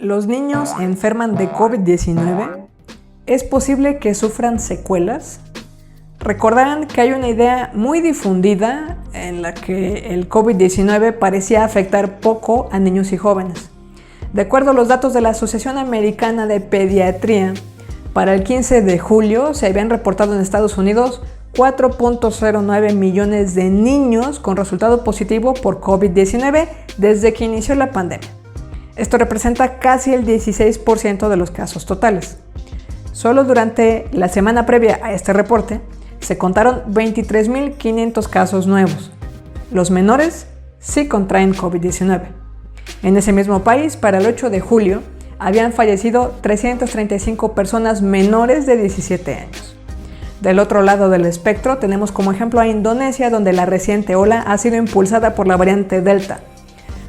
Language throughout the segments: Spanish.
¿Los niños enferman de COVID-19? ¿Es posible que sufran secuelas? Recordarán que hay una idea muy difundida en la que el COVID-19 parecía afectar poco a niños y jóvenes. De acuerdo a los datos de la Asociación Americana de Pediatría, para el 15 de julio se habían reportado en Estados Unidos 4.09 millones de niños con resultado positivo por COVID-19 desde que inició la pandemia. Esto representa casi el 16% de los casos totales. Solo durante la semana previa a este reporte se contaron 23.500 casos nuevos. Los menores sí contraen COVID-19. En ese mismo país, para el 8 de julio, habían fallecido 335 personas menores de 17 años. Del otro lado del espectro tenemos como ejemplo a Indonesia, donde la reciente ola ha sido impulsada por la variante Delta.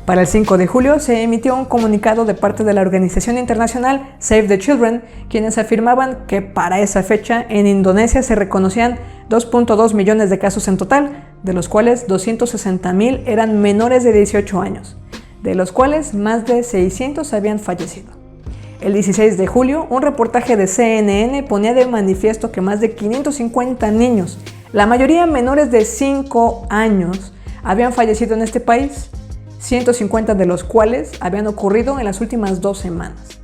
Para el 5 de julio se emitió un comunicado de parte de la organización internacional Save the Children, quienes afirmaban que para esa fecha en Indonesia se reconocían 2.2 millones de casos en total, de los cuales 260.000 eran menores de 18 años, de los cuales más de 600 habían fallecido. El 16 de julio, un reportaje de CNN ponía de manifiesto que más de 550 niños, la mayoría menores de 5 años, habían fallecido en este país, 150 de los cuales habían ocurrido en las últimas 2 semanas.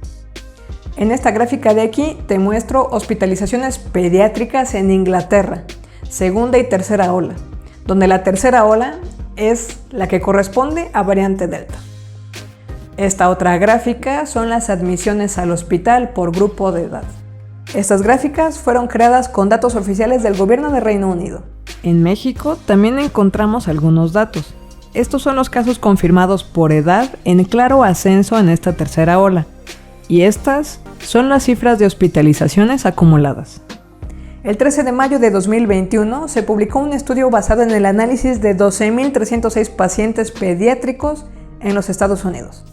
En esta gráfica de aquí te muestro hospitalizaciones pediátricas en Inglaterra, segunda y tercera ola, donde la tercera ola es la que corresponde a variante Delta. Esta otra gráfica son las admisiones al hospital por grupo de edad. Estas gráficas fueron creadas con datos oficiales del gobierno de Reino Unido. En México también encontramos algunos datos. Estos son los casos confirmados por edad en claro ascenso en esta tercera ola. Y estas son las cifras de hospitalizaciones acumuladas. El 13 de mayo de 2021 se publicó un estudio basado en el análisis de 12.306 pacientes pediátricos en los Estados Unidos.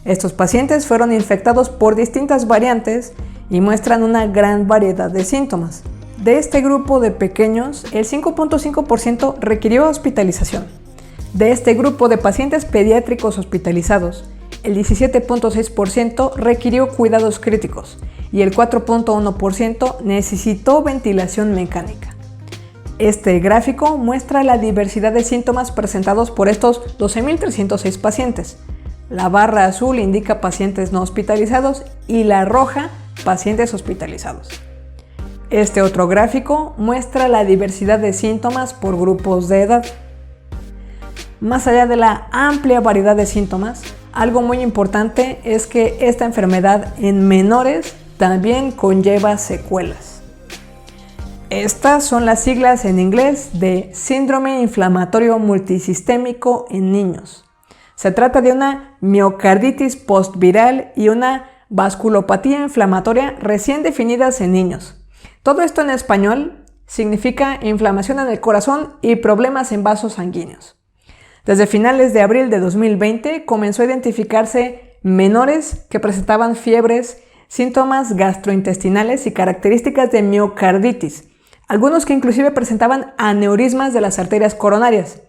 Estos pacientes fueron infectados por distintas variantes y muestran una gran variedad de síntomas. De este grupo de pequeños, el 5.5% requirió hospitalización. De este grupo de pacientes pediátricos hospitalizados, el 17.6% requirió cuidados críticos y el 4.1% necesitó ventilación mecánica. Este gráfico muestra la diversidad de síntomas presentados por estos 12.306 pacientes. La barra azul indica pacientes no hospitalizados y la roja pacientes hospitalizados. Este otro gráfico muestra la diversidad de síntomas por grupos de edad. Más allá de la amplia variedad de síntomas, algo muy importante es que esta enfermedad en menores también conlleva secuelas. Estas son las siglas en inglés de síndrome inflamatorio multisistémico en niños. Se trata de una miocarditis postviral y una vasculopatía inflamatoria recién definidas en niños. Todo esto en español significa inflamación en el corazón y problemas en vasos sanguíneos. Desde finales de abril de 2020 comenzó a identificarse menores que presentaban fiebres, síntomas gastrointestinales y características de miocarditis, algunos que inclusive presentaban aneurismas de las arterias coronarias.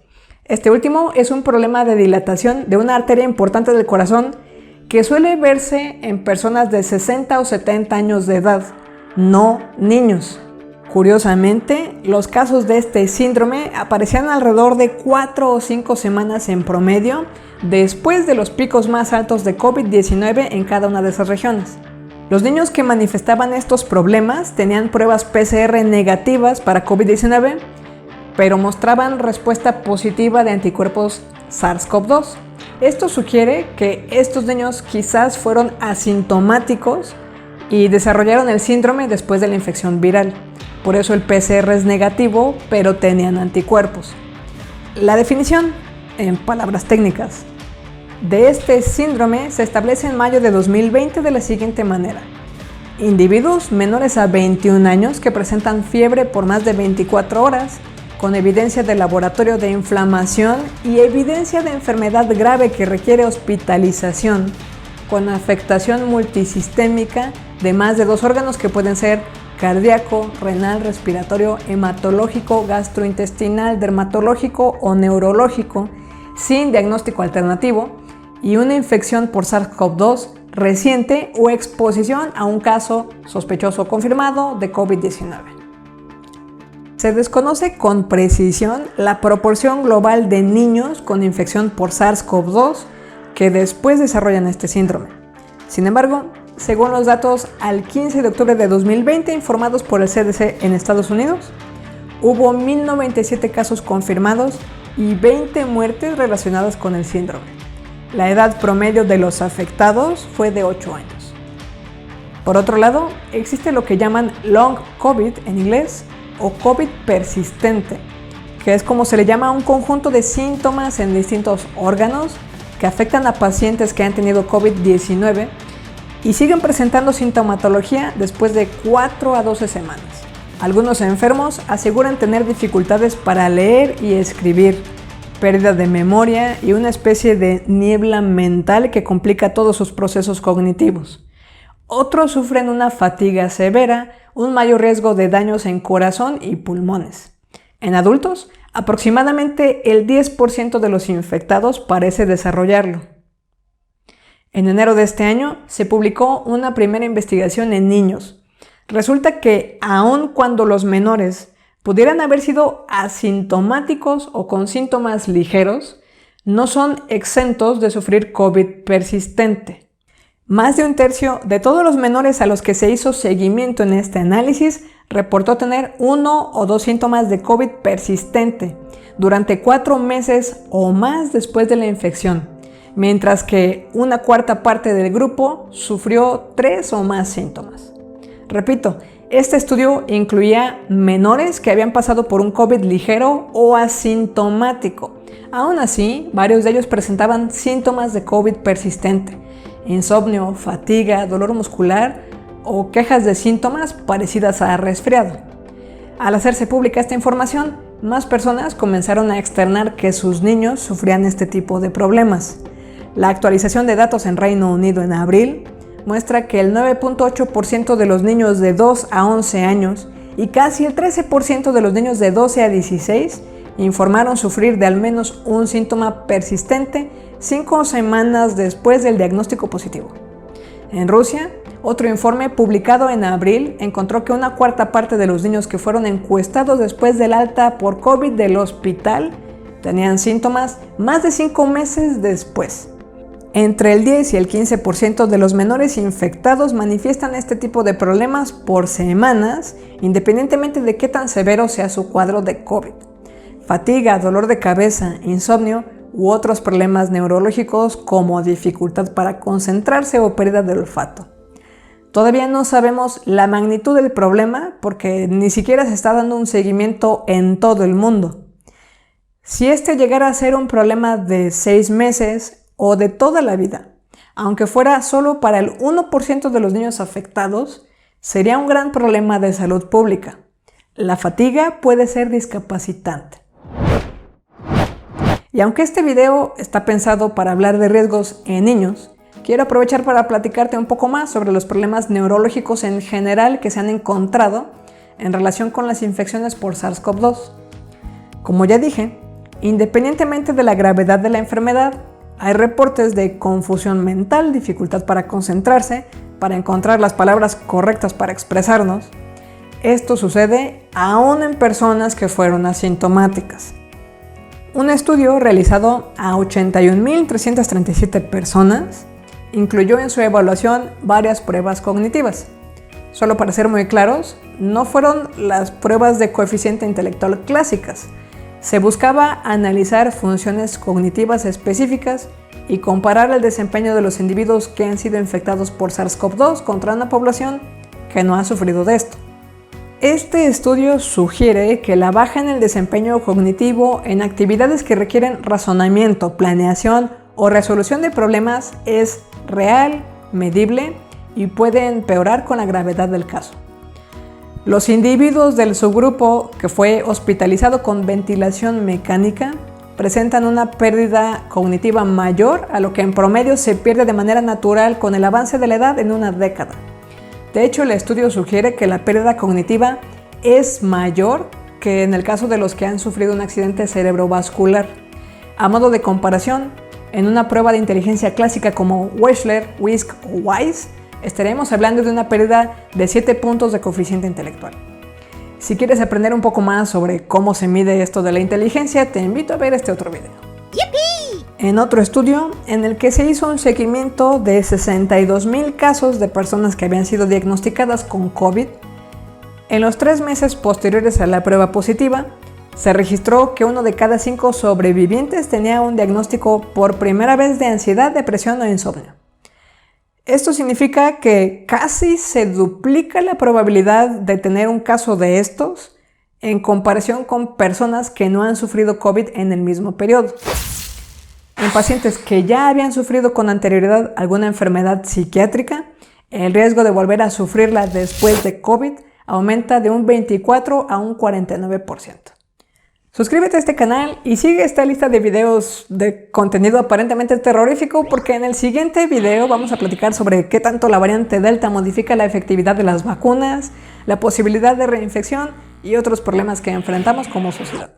Este último es un problema de dilatación de una arteria importante del corazón que suele verse en personas de 60 o 70 años de edad, no niños. Curiosamente, los casos de este síndrome aparecían alrededor de 4 o 5 semanas en promedio después de los picos más altos de COVID-19 en cada una de esas regiones. Los niños que manifestaban estos problemas tenían pruebas PCR negativas para COVID-19, pero mostraban respuesta positiva de anticuerpos SARS-CoV-2. Esto sugiere que estos niños quizás fueron asintomáticos y desarrollaron el síndrome después de la infección viral. Por eso el PCR es negativo, pero tenían anticuerpos. La definición, en palabras técnicas, de este síndrome se establece en mayo de 2020 de la siguiente manera. Individuos menores a 21 años que presentan fiebre por más de 24 horas, con evidencia de laboratorio de inflamación y evidencia de enfermedad grave que requiere hospitalización, con afectación multisistémica de más de 2 órganos que pueden ser cardíaco, renal, respiratorio, hematológico, gastrointestinal, dermatológico o neurológico, sin diagnóstico alternativo, y una infección por SARS-CoV-2 reciente o exposición a un caso sospechoso confirmado de COVID-19. Se desconoce con precisión la proporción global de niños con infección por SARS-CoV-2 que después desarrollan este síndrome. Sin embargo, según los datos al 15 de octubre de 2020 informados por el CDC en Estados Unidos, hubo 1.097 casos confirmados y 20 muertes relacionadas con el síndrome. La edad promedio de los afectados fue de 8 años. Por otro lado, existe lo que llaman Long COVID en inglés o COVID persistente, que es como se le llama a un conjunto de síntomas en distintos órganos que afectan a pacientes que han tenido COVID-19 y siguen presentando sintomatología después de 4 a 12 semanas. Algunos enfermos aseguran tener dificultades para leer y escribir, pérdida de memoria y una especie de niebla mental que complica todos sus procesos cognitivos. Otros sufren una fatiga severa, un mayor riesgo de daños en corazón y pulmones. En adultos, aproximadamente el 10% de los infectados parece desarrollarlo. En enero de este año se publicó una primera investigación en niños. Resulta que aun cuando los menores pudieran haber sido asintomáticos o con síntomas ligeros, no son exentos de sufrir COVID persistente. Más de un tercio de todos los menores a los que se hizo seguimiento en este análisis reportó tener 1 o 2 síntomas de COVID persistente durante 4 meses o más después de la infección, mientras que una cuarta parte del grupo sufrió 3 o más síntomas. Repito, este estudio incluía menores que habían pasado por un COVID ligero o asintomático. Aún así, varios de ellos presentaban síntomas de COVID persistente, insomnio, fatiga, dolor muscular o quejas de síntomas parecidas a resfriado. Al hacerse pública esta información, más personas comenzaron a externar que sus niños sufrían este tipo de problemas. La actualización de datos en Reino Unido en abril muestra que el 9.8% de los niños de 2 a 11 años y casi el 13% de los niños de 12 a 16 informaron sufrir de al menos un síntoma persistente 5 semanas después del diagnóstico positivo. En Rusia, otro informe publicado en abril encontró que una cuarta parte de los niños que fueron encuestados después del alta por COVID del hospital tenían síntomas más de 5 meses después. Entre el 10 y el 15% de los menores infectados manifiestan este tipo de problemas por semanas, independientemente de qué tan severo sea su cuadro de COVID. Fatiga, dolor de cabeza, insomnio u otros problemas neurológicos como dificultad para concentrarse o pérdida del olfato. Todavía no sabemos la magnitud del problema porque ni siquiera se está dando un seguimiento en todo el mundo. Si este llegara a ser un problema de 6 meses, o de toda la vida, aunque fuera solo para el 1% de los niños afectados, sería un gran problema de salud pública. La fatiga puede ser discapacitante. Y aunque este video está pensado para hablar de riesgos en niños, quiero aprovechar para platicarte un poco más sobre los problemas neurológicos en general que se han encontrado en relación con las infecciones por SARS-CoV-2. Como ya dije, independientemente de la gravedad de la enfermedad, hay reportes de confusión mental, dificultad para concentrarse, para encontrar las palabras correctas para expresarnos. Esto sucede aún en personas que fueron asintomáticas. Un estudio realizado a 81.337 personas incluyó en su evaluación varias pruebas cognitivas. Solo para ser muy claros, no fueron las pruebas de coeficiente intelectual clásicas. Se buscaba analizar funciones cognitivas específicas y comparar el desempeño de los individuos que han sido infectados por SARS-CoV-2 contra una población que no ha sufrido de esto. Este estudio sugiere que la baja en el desempeño cognitivo en actividades que requieren razonamiento, planeación o resolución de problemas es real, medible y puede empeorar con la gravedad del caso. Los individuos del subgrupo que fue hospitalizado con ventilación mecánica presentan una pérdida cognitiva mayor a lo que en promedio se pierde de manera natural con el avance de la edad en una década. De hecho, el estudio sugiere que la pérdida cognitiva es mayor que en el caso de los que han sufrido un accidente cerebrovascular. A modo de comparación, en una prueba de inteligencia clásica como Wechsler, WISC o WISE, estaremos hablando de una pérdida de 7 puntos de coeficiente intelectual. Si quieres aprender un poco más sobre cómo se mide esto de la inteligencia, te invito a ver este otro video. ¡Yipi! En otro estudio, en el que se hizo un seguimiento de 62,000 casos de personas que habían sido diagnosticadas con COVID, en los 3 meses posteriores a la prueba positiva, se registró que 1 de cada 5 sobrevivientes tenía un diagnóstico por primera vez de ansiedad, depresión o insomnio. Esto significa que casi se duplica la probabilidad de tener un caso de estos en comparación con personas que no han sufrido COVID en el mismo periodo. En pacientes que ya habían sufrido con anterioridad alguna enfermedad psiquiátrica, el riesgo de volver a sufrirla después de COVID aumenta de un 24 a un 49%. Suscríbete a este canal y sigue esta lista de videos de contenido aparentemente terrorífico, porque en el siguiente video vamos a platicar sobre qué tanto la variante Delta modifica la efectividad de las vacunas, la posibilidad de reinfección y otros problemas que enfrentamos como sociedad.